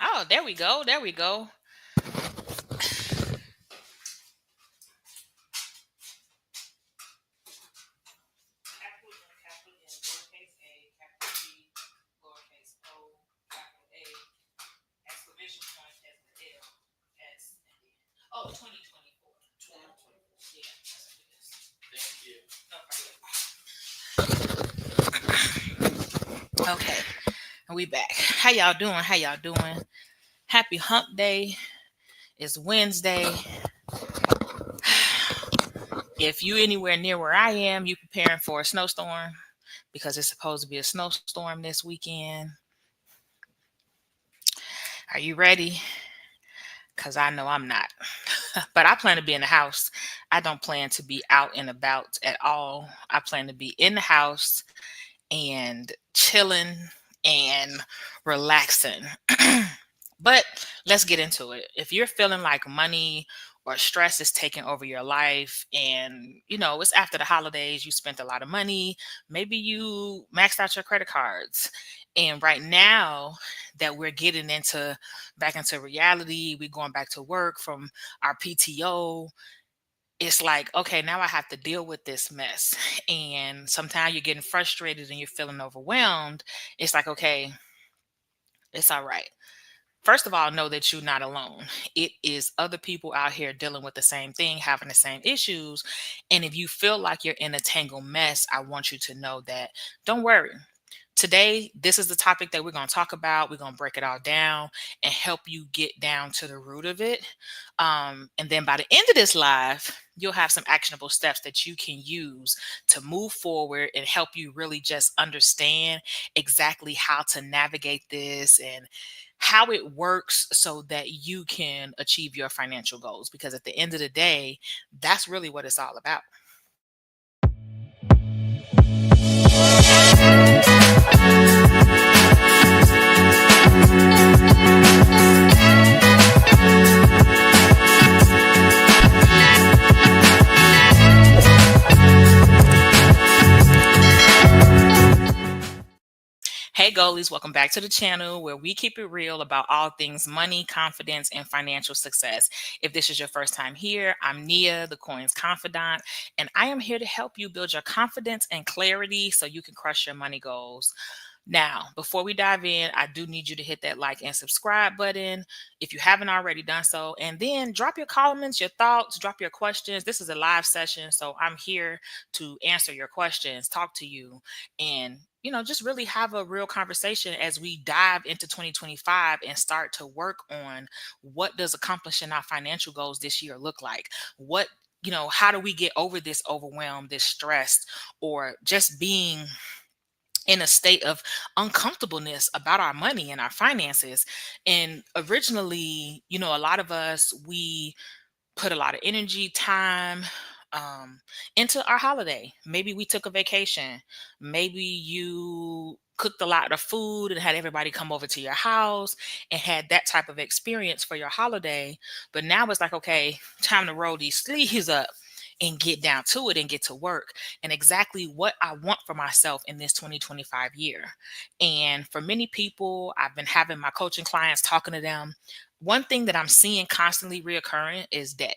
Oh, there we go. There we go. Capital M, capital N, lowercase a, capital G, lowercase o, capital A, exclamation point as the L, S, and then. Oh, 2024. 2024. Yeah, that's what it is. Thank you. No problem. Okay, we back. How y'all doing? How y'all doing? Happy hump day. It's Wednesday. If you anywhere near where I am, you preparing for a snowstorm because it's supposed to be a snowstorm this weekend. Are you ready? Because I know I'm not. But I plan to be in the house. I don't plan to be out and about at all. I plan to be in the house and chilling and relaxing. But let's get into it. If you're feeling like money or stress is taking over your life and it's after the holidays, you spent a lot of money, maybe you maxed out your credit cards. And right now that we're getting into back into reality, we're going back to work from our PTO. It's like, okay, now I have to deal with this mess. And sometimes you're getting frustrated and you're feeling overwhelmed. It's like, okay, it's all right. First of all, know that you're not alone. It is other people out here dealing with the same thing, having the same issues. And if you feel like you're in a tangled mess, I want you to know that don't worry. Today, this is the topic that we're going to talk about. We're going to break it all down and help you get down to the root of it. And then by the end of this live, you'll have some actionable steps that you can use to move forward and help you really just understand exactly how to navigate this and how it works so that you can achieve your financial goals. Because at the end of the day, that's really what it's all about. Hey, goalies, welcome back to the channel where we keep it real about all things money, confidence, and financial success. If this is your first time here, I'm Nia, the Coins Confidant, and I am here to help you build your confidence and clarity so you can crush your money goals. Now, before we dive in, I do need you to hit that like and subscribe button if you haven't already done so. And then drop your comments, your thoughts, drop your questions. This is a live session, so I'm here to answer your questions, talk to you, and just really have a real conversation as we dive into 2025 and start to work on what does accomplishing our financial goals this year look like? What how do we get over this overwhelm, this stress, or just being in a state of uncomfortableness about our money and our finances. And originally, a lot of us, we put a lot of energy, time into our holiday. Maybe we took a vacation. Maybe you cooked a lot of food and had everybody come over to your house and had that type of experience for your holiday. But now it's like, okay, time to roll these sleeves up and get down to it and get to work and exactly what I want for myself in this 2025 year. And for many people, I've been having my coaching clients talking to them. One thing that I'm seeing constantly reoccurring is debt.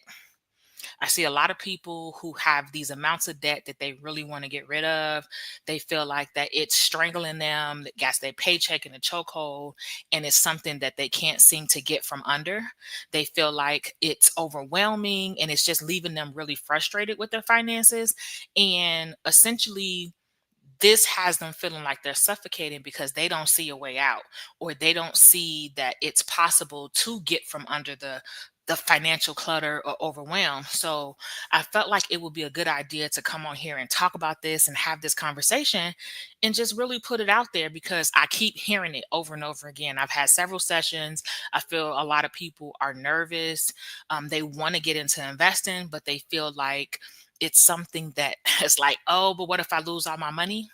I see a lot of people who have these amounts of debt that they really want to get rid of. They feel like that it's strangling them, that got their paycheck in a chokehold, and it's something that they can't seem to get from under. They feel like it's overwhelming and it's just leaving them really frustrated with their finances. And essentially, this has them feeling like they're suffocating because they don't see a way out, or they don't see that it's possible to get from under the financial clutter or overwhelm. So I felt like it would be a good idea to come on here and talk about this and have this conversation and just really put it out there because I keep hearing it over and over again. I've had several sessions. I feel a lot of people are nervous. They want to get into investing, but they feel like it's something that is like, oh, but what if I lose all my money?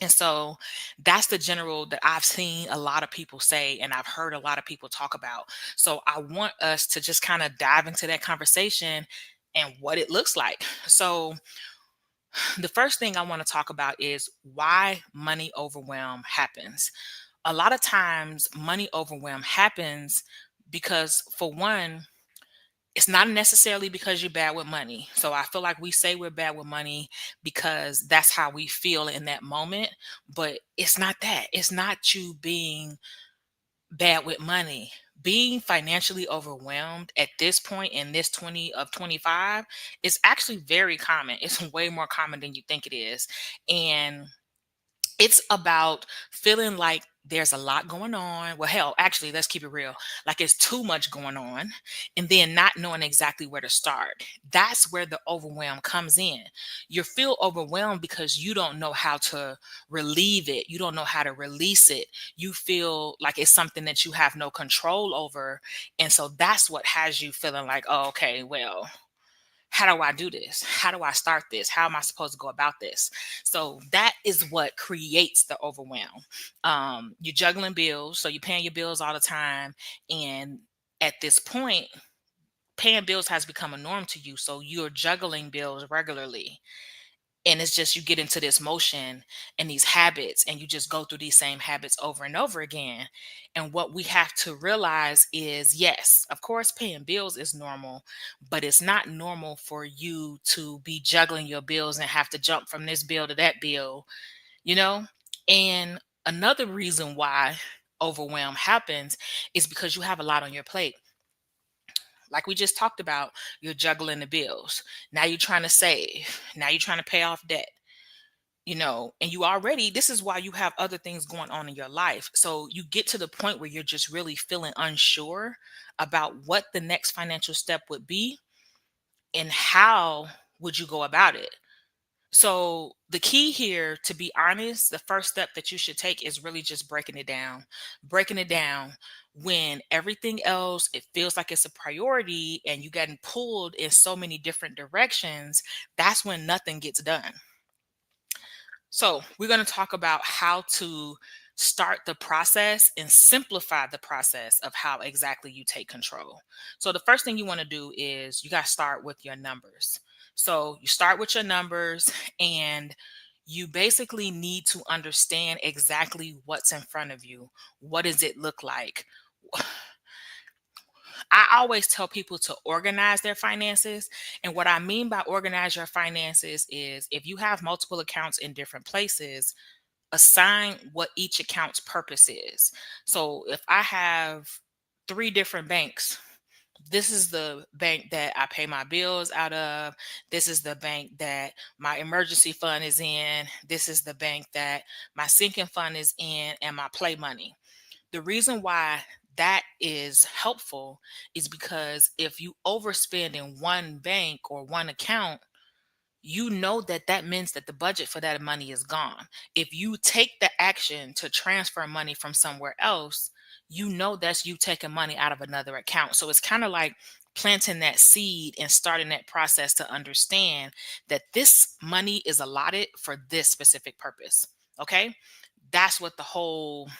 And so that's the general that I've seen a lot of people say, and I've heard a lot of people talk about. So I want us to just kind of dive into that conversation and what it looks like. So the first thing I want to talk about is why money overwhelm happens. A lot of times, money overwhelm happens because, for one, it's not necessarily because you're bad with money. So I feel like we say we're bad with money because that's how we feel in that moment, but it's not that. It's not you being bad with money. Being financially overwhelmed at this point in this 20 of 25 is actually very common. It's way more common than you think it is. And it's about feeling like there's a lot going on. Well, hell, actually, let's keep it real. Like it's too much going on, and then not knowing exactly where to start. That's where the overwhelm comes in. You feel overwhelmed because you don't know how to relieve it. You don't know how to release it. You feel like it's something that you have no control over. And so that's what has you feeling like, oh, okay, well, how do I do this? How do I start this? How am I supposed to go about this? So that is what creates the overwhelm. You're juggling bills, so you're paying your bills all the time, and at this point, paying bills has become a norm to you. So you're juggling bills regularly, and it's just you get into this motion and these habits, and you just go through these same habits over and over again. And what we have to realize is, yes, of course paying bills is normal, but it's not normal for you to be juggling your bills and have to jump from this bill to that bill, you know. And another reason why overwhelm happens is because you have a lot on your plate. Like we just talked about, you're juggling the bills, now you're trying to save, now you're trying to pay off debt, and you already, this is why you have other things going on in your life. So you get to the point where you're just really feeling unsure about what the next financial step would be and how would you go about it. So the key here, to be honest, the first step that you should take is really just breaking it down. Breaking it down when everything else, it feels like it's a priority and you getting pulled in so many different directions, that's when nothing gets done. So, we're going to talk about how to start the process and simplify the process of how exactly you take control. So, the first thing you want to do is you got to start with your numbers. So, you start with your numbers, and you basically need to understand exactly what's in front of you. What does it look like? I always tell people to organize their finances. And what I mean by organize your finances is, if you have multiple accounts in different places, assign what each account's purpose is. So if I have three different banks, this is the bank that I pay my bills out of. This is the bank that my emergency fund is in. This is the bank that my sinking fund is in, and my play money. The reason why that is helpful is because if you overspend in one bank or one account, you know that that means that the budget for that money is gone. If you take the action to transfer money from somewhere else, you know that's you taking money out of another account. So it's kind of like planting that seed and starting that process to understand that this money is allotted for this specific purpose. Okay. That's what the whole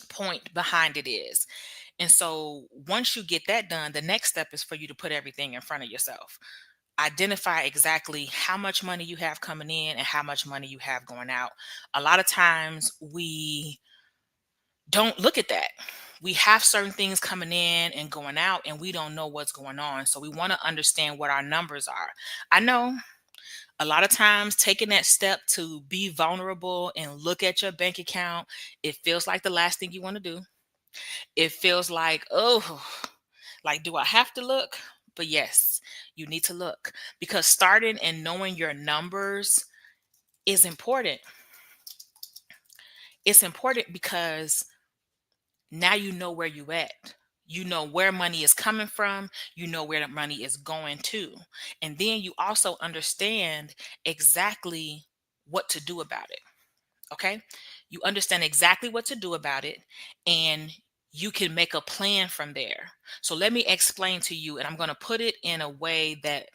point behind it is. And so once you get that done, the next step is for you to put everything in front of yourself. Identify exactly how much money you have coming in and how much money you have going out. A lot of times we don't look at that. We have certain things coming in and going out, and we don't know what's going on. So we want to understand what our numbers are. I know a lot of times taking that step to be vulnerable and look at your bank account, it feels like the last thing you want to do. It feels like, oh, like, do I have to look? But yes, you need to look, because starting and knowing your numbers is important. It's important because now you know where you at. You know where money is coming from. You know where the money is going to. And then you also understand exactly what to do about it. Okay. You understand exactly what to do about it, and you can make a plan from there. So let me explain to you, and I'm going to put it in a way that,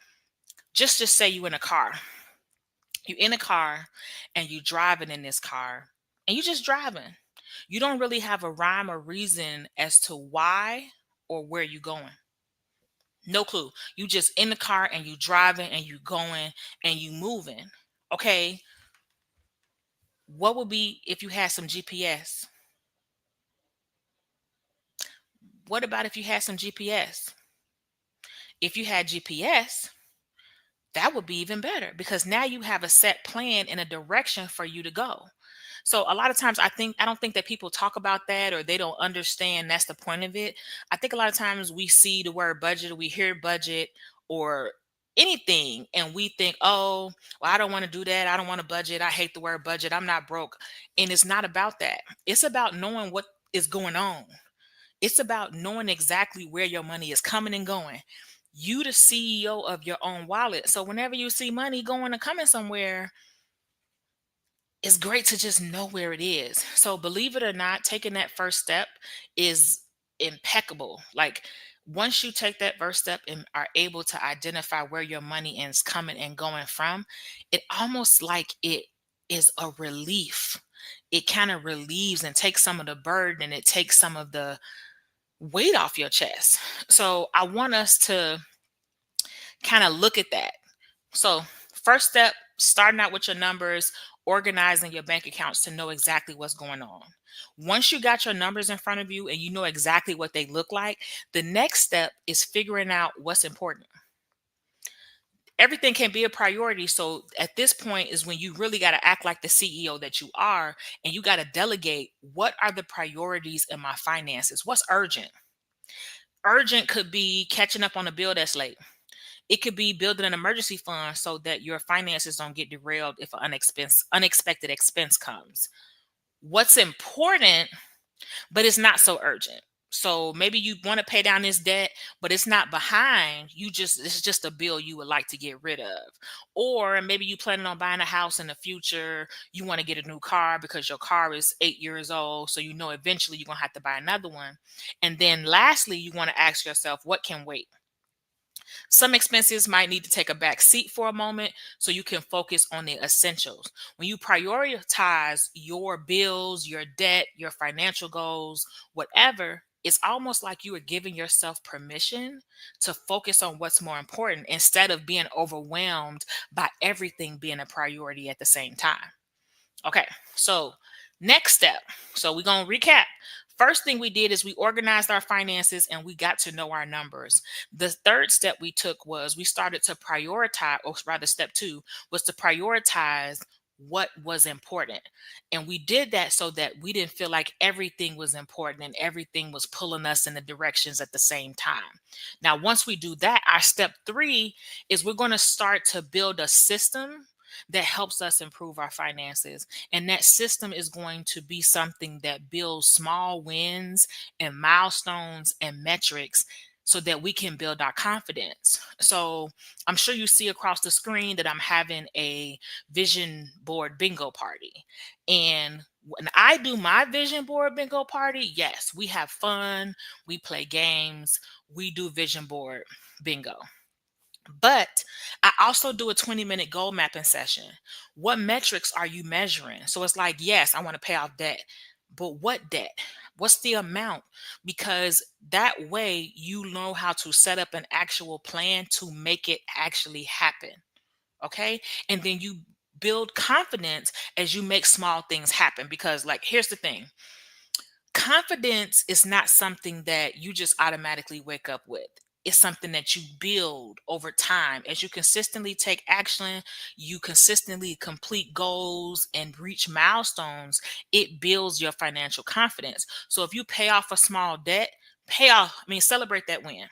just say you in a car. You in a car and you driving in this car, and you just driving. You don't really have a rhyme or reason as to why or where you going. No clue. You just in the car and you driving and you going and you moving. Okay. What would be if you had some GPS? What about if you had some GPS? If you had GPS, that would be even better because now you have a set plan and a direction for you to go. So a lot of times I don't think that people talk about that or they don't understand that's the point of it. I think a lot of times we see the word budget, we hear budget or anything and we think, "Oh, well I don't want to do that. I don't want to budget. I hate the word budget. I'm not broke." And it's not about that. It's about knowing what is going on. It's about knowing exactly where your money is coming and going. You the CEO of your own wallet. So whenever you see money going and coming somewhere, it's great to just know where it is. So believe it or not, taking that first step is impeccable. Like once you take that first step and are able to identify where your money is coming and going from, it almost like it is a relief. It kind of relieves and takes some of the burden and it takes some of the weight off your chest. So I want us to kind of look at that. So, first step, starting out with your numbers, organizing your bank accounts to know exactly what's going on. Once you got your numbers in front of you and you know exactly what they look like, the next step is figuring out what's important. Everything can be a priority. So, at this point, is when you really got to act like the CEO that you are and you got to delegate what are the priorities in my finances? What's urgent? Urgent could be catching up on a bill that's late. It could be building an emergency fund so that your finances don't get derailed if an unexpected expense comes. What's important, but it's not so urgent. So maybe you want to pay down this debt, but it's not behind. It's just a bill you would like to get rid of. Or maybe you planning on buying a house in the future. You want to get a new car because your car is 8 years old. So you know eventually you're gonna have to buy another one. And then lastly, you want to ask yourself, what can wait? Some expenses might need to take a back seat for a moment so you can focus on the essentials. When you prioritize your bills, your debt, your financial goals, whatever, it's almost like you are giving yourself permission to focus on what's more important instead of being overwhelmed by everything being a priority at the same time. Okay, so next step. So we're going to recap. First thing we did is we organized our finances and we got to know our numbers. The third step we took was we started to prioritize, or rather, step two was to prioritize what was important. And we did that so that we didn't feel like everything was important and everything was pulling us in the directions at the same time. Now, once we do that, our step three is we're going to start to build a system that helps us improve our finances. And that system is going to be something that builds small wins and milestones and metrics so that we can build our confidence. So I'm sure you see across the screen that I'm having a vision board bingo party. And when I do my vision board bingo party, yes, we have fun, we play games, we do vision board bingo. But I also do a 20-minute goal mapping session. What metrics are you measuring? So it's like, yes, I want to pay off debt, but what debt? What's the amount? Because that way you know how to set up an actual plan to make it actually happen. Okay. And then you build confidence as you make small things happen. Because, like, here's the thing: confidence is not something that you just automatically wake up with. It's something that you build over time. As you consistently take action, you consistently complete goals and reach milestones, it builds your financial confidence. So if you pay off a small debt, celebrate that win.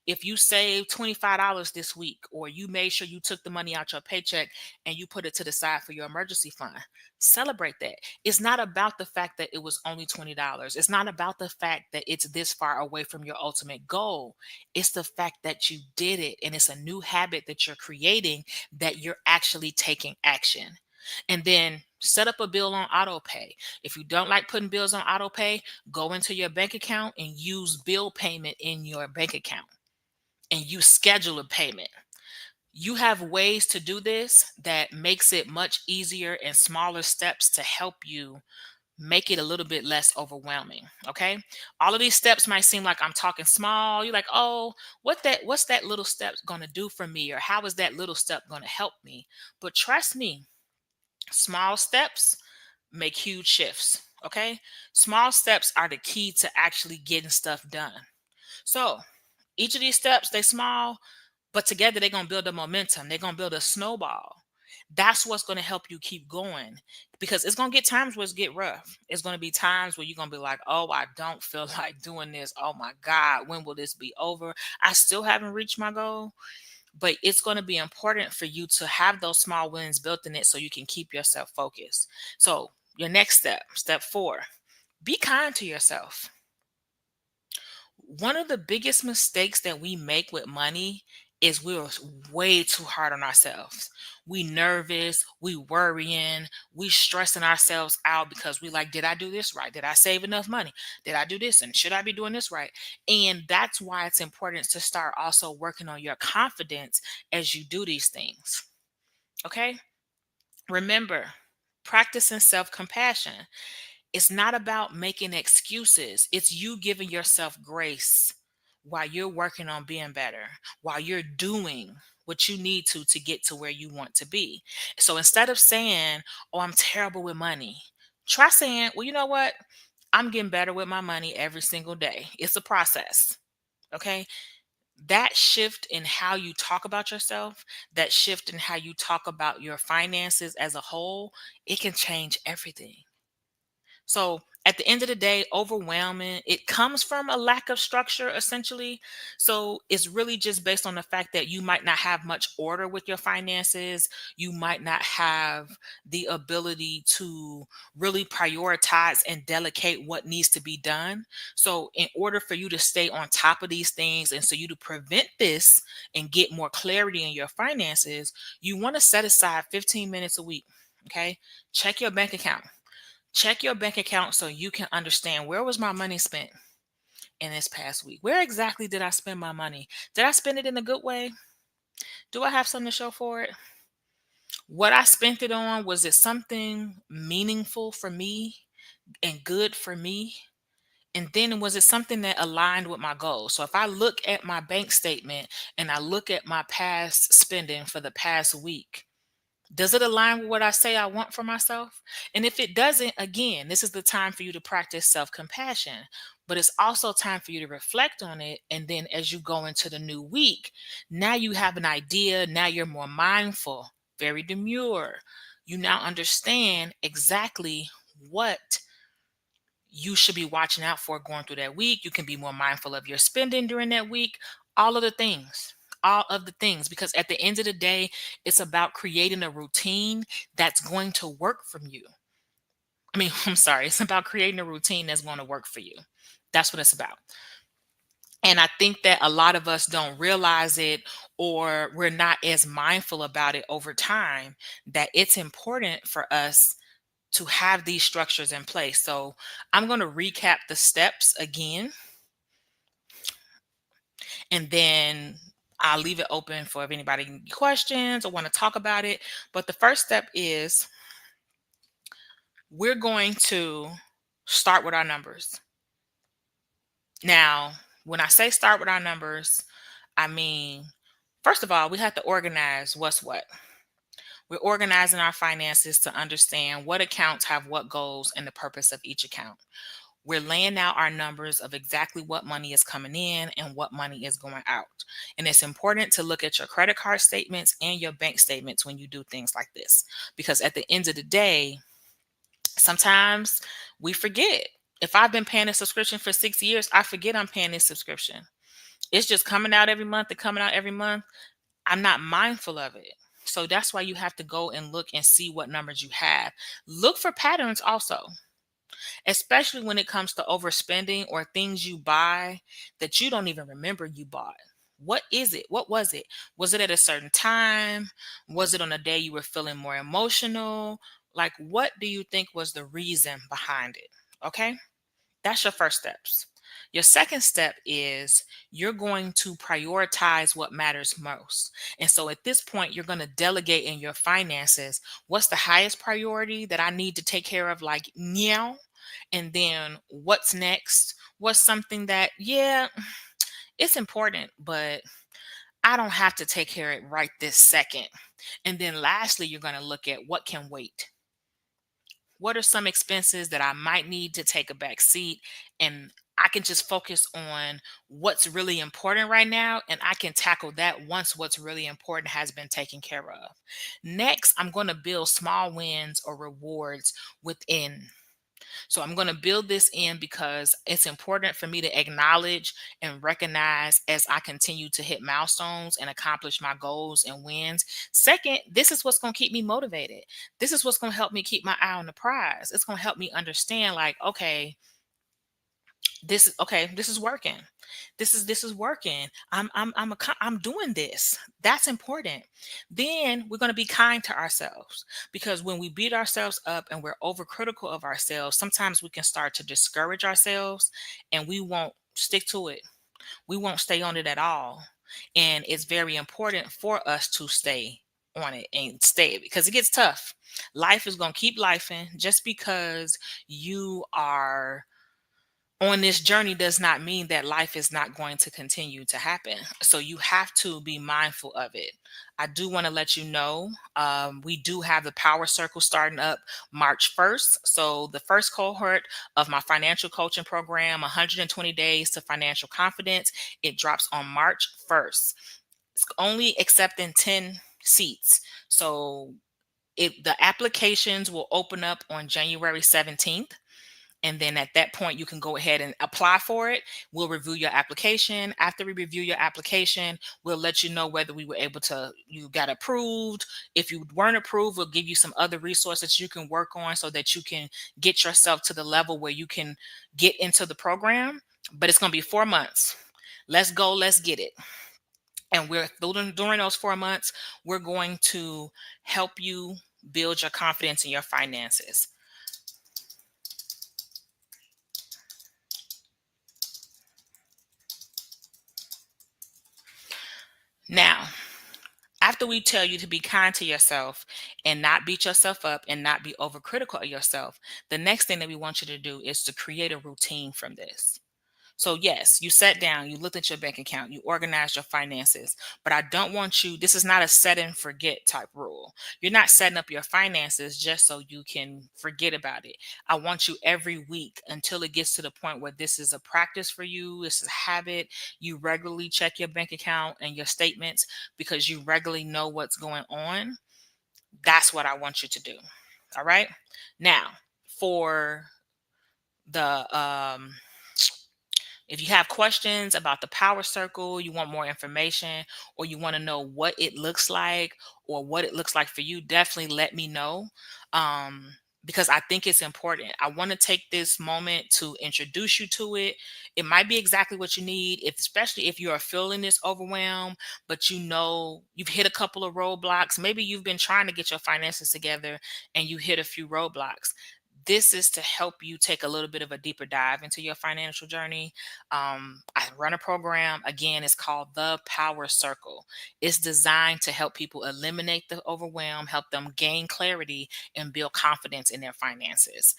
If you save $25 this week, or you made sure you took the money out your paycheck and you put it to the side for your emergency fund, celebrate that. It's not about the fact that it was only $20. It's not about the fact that it's this far away from your ultimate goal. It's the fact that you did it and it's a new habit that you're creating, that you're actually taking action. And then set up a bill on auto pay. If you don't like putting bills on auto pay, go into your bank account and use bill payment in your bank account, and you schedule a payment. You have ways to do this that makes it much easier and smaller steps to help you make it a little bit less overwhelming. Okay. All of these steps might seem like I'm talking small. You're like, oh, what's that little step going to do for me? Or how is that little step going to help me? But trust me, small steps make huge shifts. Okay. Small steps are the key to actually getting stuff done. So each of these steps, they small, but together they're gonna build a momentum. They're gonna build a snowball. That's what's gonna help you keep going. Because it's gonna get times where it's get rough. It's gonna be times where you're gonna be like, oh, I don't feel like doing this. Oh my God, when will this be over? I still haven't reached my goal. But it's going to be important for you to have those small wins built in it so you can keep yourself focused. So, your next step, step 4, be kind to yourself. One of the biggest mistakes that we make with money is we're way too hard on ourselves. We nervous, we worrying, we stressing ourselves out because we like, did I do this right? Did I save enough money? Did I do this? And should I be doing this right? And that's why it's important to start also working on your confidence as you do these things. Okay. Remember, practicing self compassion. It's not about making excuses. It's you giving yourself grace while you're working on being better, while you're doing what you need to get to where you want to be. So instead of saying, "Oh, I'm terrible with money," try saying, "Well, you know what? I'm getting better with my money every single day. It's a process." Okay? That shift in how you talk about yourself, that shift in how you talk about your finances as a whole, it can change everything. So at the end of the day, overwhelming, it comes from a lack of structure essentially. So it's really just based on the fact that you might not have much order with your finances. You might not have the ability to really prioritize and delegate what needs to be done. So in order for you to stay on top of these things and so you to prevent this and get more clarity in your finances, you want to set aside 15 minutes a week. Okay. Check your bank account. Check your bank account so you can understand where was my money spent in this past week? Where exactly did I spend my money? Did I spend it in a good way? Do I have something to show for it? What I spent it on, was it something meaningful for me and good for me? And then was it something that aligned with my goals? So if I look at my bank statement and I look at my past spending for the past week, does it align with what I say I want for myself? And if it doesn't, again, this is the time for you to practice self compassion. But it's also time for you to reflect on it. And then as you go into the new week, now you have an idea. Now you're more mindful, very demure. You now understand exactly what you should be watching out for going through that week. You can be more mindful of your spending during that week, all of the things. All of the things, because at the end of the day, it's about creating a routine that's going to work from you. I mean, I'm sorry, it's about creating a routine that's going to work for you. That's what it's about. And I think that a lot of us don't realize it, or we're not as mindful about it over time, that it's important for us to have these structures in place. So I'm going to recap the steps again, and then I'll leave it open for if anybody any questions or want to talk about it. But the first step is we're going to start with our numbers. Now, when I say start with our numbers, I mean, first of all, we have to organize what's what. We're organizing our finances to understand what accounts have what goals and the purpose of each account. We're laying out our numbers of exactly what money is coming in and what money is going out. And it's important to look at your credit card statements and your bank statements when you do things like this. Because at the end of the day, sometimes we forget. If I've been paying a subscription for 6 years, I forget I'm paying this subscription. It's just coming out every month and coming out every month. I'm not mindful of it. So that's why you have to go and look and see what numbers you have. Look for patterns also, especially when it comes to overspending or things you buy that you don't even remember you bought. What is it? What was it? Was it at a certain time? Was it on a day you were feeling more emotional? Like, what do you think was the reason behind it? Okay, that's your first steps. Your second step is you're going to prioritize what matters most. And so at this point, you're going to delegate in your finances what's the highest priority that I need to take care of, like now, and then what's next? What's something that, yeah, it's important, but I don't have to take care of it right this second. And then lastly, you're going to look at what can wait. What are some expenses that I might need to take a back seat? And I can just focus on what's really important right now, and I can tackle that once what's really important has been taken care of. Next, I'm going to build small wins or rewards within. So I'm going to build this in because it's important for me to acknowledge and recognize as I continue to hit milestones and accomplish my goals and wins. Second, this is what's going to keep me motivated. This is what's going to help me keep my eye on the prize. It's going to help me understand, like, okay, this is working. This is working. I'm doing this. That's important. Then we're going to be kind to ourselves, because when we beat ourselves up and we're overcritical of ourselves, sometimes we can start to discourage ourselves, and we won't stick to it. We won't stay on it at all. And it's very important for us to stay on it and stay, because it gets tough. Life is going to keep lifing. Just because you are on this journey does not mean that life is not going to continue to happen. So you have to be mindful of it. I do want to let you know, we do have the Power Circle starting up March 1st. So the first cohort of my financial coaching program, 120 Days to Financial Confidence, it drops on March 1st. It's only accepting 10 seats. So the applications will open up on January 17th. And then at that point, you can go ahead and apply for it. We'll review your application. After we review your application, we'll let you know whether we were able to, you got approved. If you weren't approved, we'll give you some other resources you can work on so that you can get yourself to the level where you can get into the program. But it's going to be 4 months. Let's go, let's get it. And we're during those 4 months, we're going to help you build your confidence in your finances. Now, after we tell you to be kind to yourself and not beat yourself up and not be overcritical of yourself, the next thing that we want you to do is to create a routine from this. So, yes, you sat down, you looked at your bank account, you organized your finances, but I don't want you, this is not a set and forget type rule. You're not setting up your finances just so you can forget about it. I want you every week until it gets to the point where this is a practice for you, this is a habit. You regularly check your bank account and your statements because you regularly know what's going on. That's what I want you to do. All right. Now, for the if you have questions about the Power Circle, you want more information, or you want to know what it looks like or what it looks like for you, definitely let me know. Um, because I think it's important. I want to take this moment to introduce you to it. It might be exactly what you need, if, especially if you are feeling this overwhelm, but you know you've hit a couple of roadblocks. Maybe you've been trying to get your finances together and you hit a few roadblocks. This is to help you take a little bit of a deeper dive into your financial journey. I run a program, again, it's called the Power Circle. It's designed to help people eliminate the overwhelm, help them gain clarity, and build confidence in their finances.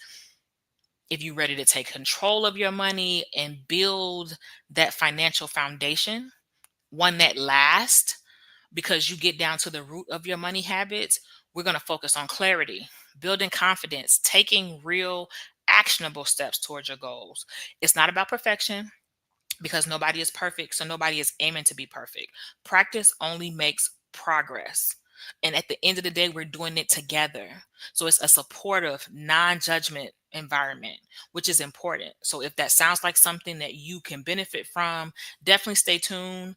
If you're ready to take control of your money and build that financial foundation, one that lasts, because you get down to the root of your money habits, we're going to focus on clarity, building confidence, taking real actionable steps towards your goals. It's not about perfection, because nobody is perfect. So nobody is aiming to be perfect. Practice only makes progress. And at the end of the day, we're doing it together. So it's a supportive, non judgment environment, which is important. So if that sounds like something that you can benefit from, definitely stay tuned.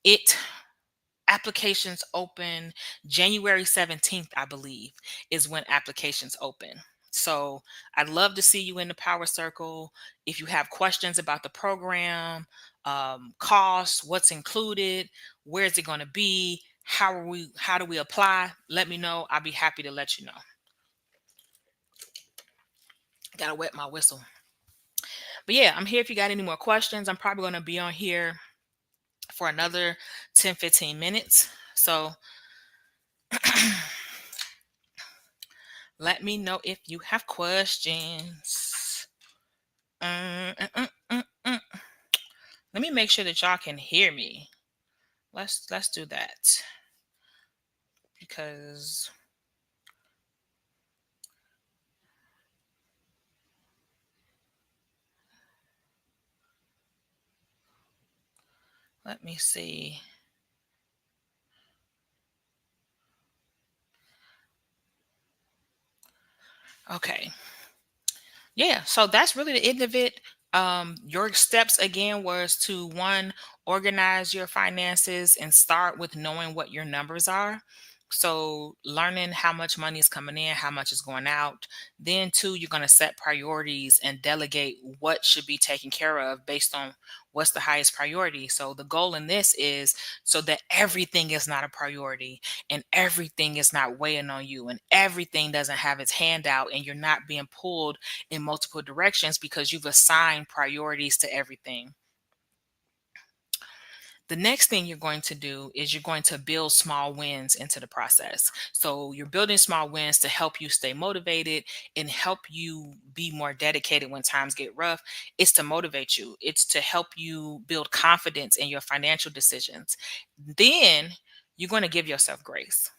It Applications open January 17th, I believe, is when applications open. So I'd love to see you in the Power Circle. If you have questions about the program, costs, what's included, where is it going to be, how do we apply, let me know. I'll be happy to let you know. Gotta wet my whistle. But yeah, I'm here if you got any more questions. I'm probably going to be on here for another 10-15 minutes. So let me know if you have questions. Mm. Let me make sure that y'all can hear me. Let's do that, because Let me see. Okay. Yeah, so that's really the end of it. Your steps again was to one, organize your finances and start with knowing what your numbers are. So learning how much money is coming in, how much is going out. Then two, you're going to set priorities and delegate what should be taken care of based on what's the highest priority. So the goal in this is so that everything is not a priority and everything is not weighing on you and everything doesn't have its hand out and you're not being pulled in multiple directions because you've assigned priorities to everything. The next thing you're going to do is you're going to build small wins into the process. So you're building small wins to help you stay motivated and help you be more dedicated when times get rough. It's to motivate you, it's to help you build confidence in your financial decisions. Then you're going to give yourself grace.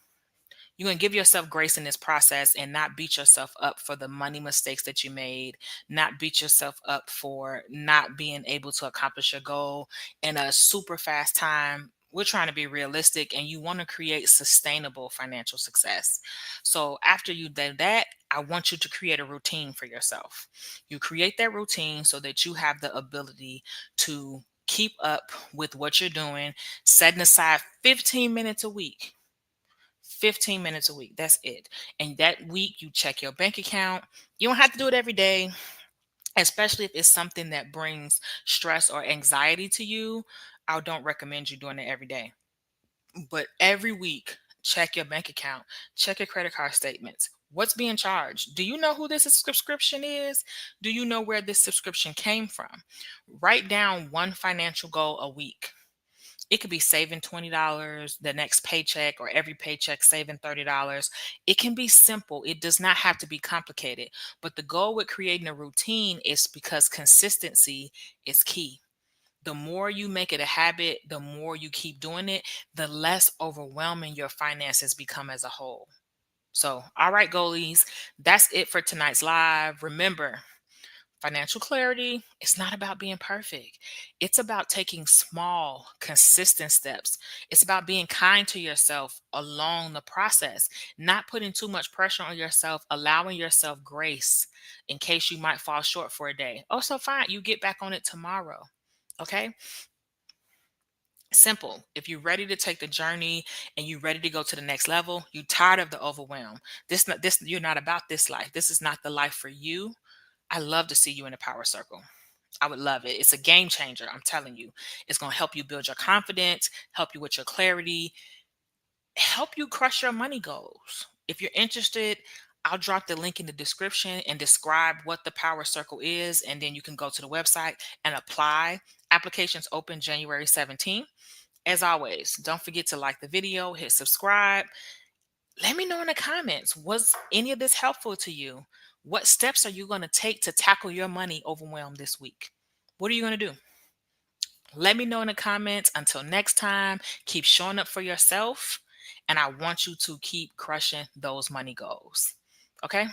You're going to give yourself grace in this process and not beat yourself up for the money mistakes that you made, not beat yourself up for not being able to accomplish your goal in a super fast time. We're trying to be realistic and you want to create sustainable financial success. So, after you do that, I want you to create a routine for yourself. You create that routine so that you have the ability to keep up with what you're doing, setting aside 15 minutes a week. 15 minutes a week. That's it. And that week, you check your bank account. You don't have to do it every day, especially if it's something that brings stress or anxiety to you. I don't recommend you doing it every day. But every week, check your bank account, check your credit card statements. What's being charged? Do you know who this subscription is? Do you know where this subscription came from? Write down one financial goal a week. It could be saving $20 the next paycheck or every paycheck saving $30. It can be simple. It does not have to be complicated. But the goal with creating a routine is because consistency is key. The more you make it a habit, the more you keep doing it, the less overwhelming your finances become as a whole. So, all right, goalies, that's it for tonight's live. Remember, financial clarity, it's not about being perfect. It's about taking small, consistent steps. It's about being kind to yourself along the process, not putting too much pressure on yourself, allowing yourself grace in case you might fall short for a day. Also, fine, you get back on it tomorrow. Okay? Simple. If you're ready to take the journey and you're ready to go to the next level, you're tired of the overwhelm. This you're not about this life. This is not the life for you. I love to see you in a power circle. I would love it. It's a game changer. I'm telling you. It's going to help you build your confidence, help you with your clarity, help you crush your money goals. If you're interested, I'll drop the link in the description and describe what the Power Circle is. And then you can go to the website and apply. Applications open January 17th. As always, don't forget to like the video, hit subscribe. Let me know in the comments, was any of this helpful to you? What steps are you going to take to tackle your money overwhelm this week? What are you going to do? Let me know in the comments. Until next time, keep showing up for yourself. And I want you to keep crushing those money goals. Okay?